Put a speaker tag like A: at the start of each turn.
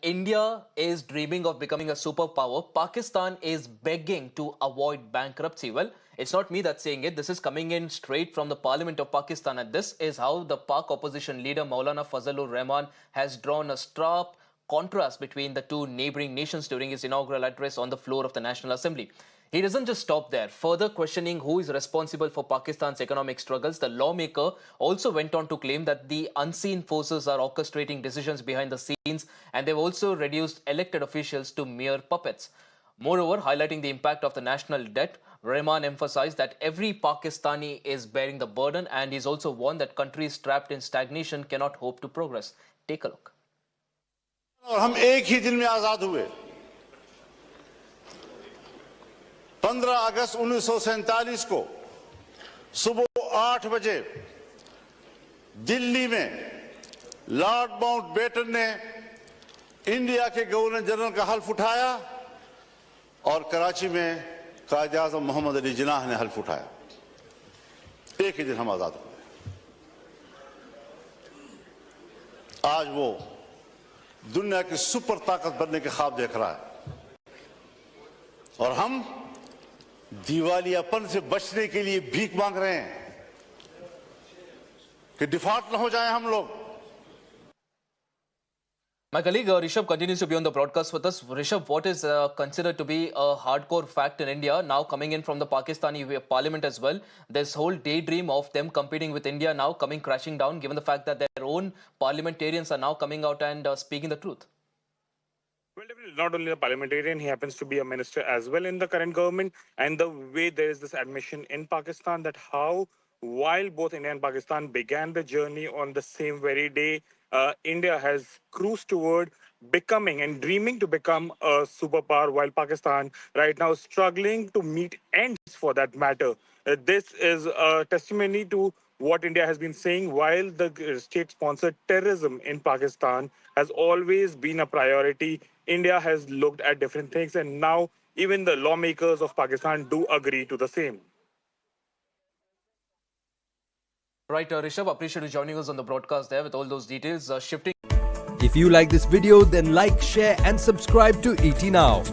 A: India is dreaming of becoming a superpower, Pakistan is begging to avoid bankruptcy. Well, it's not me that's saying it. This is coming in straight from the Parliament of Pakistan. And this is how the Pak opposition leader Maulana Fazlur Rahman has drawn a sharp contrast between the two neighboring nations during his inaugural address on the floor of the National Assembly. He doesn't just stop there. Further questioning who is responsible for Pakistan's economic struggles, the lawmaker also went on to claim that the unseen forces are orchestrating decisions behind the scenes, and they've also reduced elected officials to mere puppets. Moreover, highlighting the impact of the national debt, Rahman emphasized that every Pakistani is bearing the burden, and he's also warned that countries trapped in stagnation cannot hope to progress. Take a look.
B: और हम एक ही दिन में आजाद हुए 15 अगस्त 1947 को सुबह 8 बजे दिल्ली में लॉर्ड माउंटबेटन ने इंडिया के गवर्नर जनरल का हल्फ उठाया और कराची में कायदे आज़म मोहम्मद अली जिन्नाह ने हल्फ उठाया। एक ही दिन हम आजाद हुए। आज वो दुनिया की सुपर ताकत बनने के ख्वाब देख रहा है और हम दिवालियापन से बचने के लिए भीख मांग रहे हैं कि डिफॉल्ट न हो जाए हम लोग।
A: My colleague Rishabh continues to be on the broadcast with us. Rishabh, what is considered to be a hardcore fact in India now coming in from the Pakistani parliament as well? This whole daydream of them competing with India now coming crashing down, given the fact that their own parliamentarians are now coming out and speaking the truth.
C: Well, definitely not only a parliamentarian, he happens to be a minister as well in the current government. And the way there is this admission in Pakistan that how, while both India and Pakistan began the journey on the same very day, India has cruised toward becoming and dreaming to become a superpower, while Pakistan right now is struggling to meet ends for that matter. This is a testimony to what India has been saying, while the state-sponsored terrorism in Pakistan has always been a priority. India has looked at different things, and now even the lawmakers of Pakistan do agree to the same.
A: Right, Rishabh, appreciate you joining us on the broadcast there with all those details. Shifting.
D: If you like this video, then like, share and subscribe to ET Now.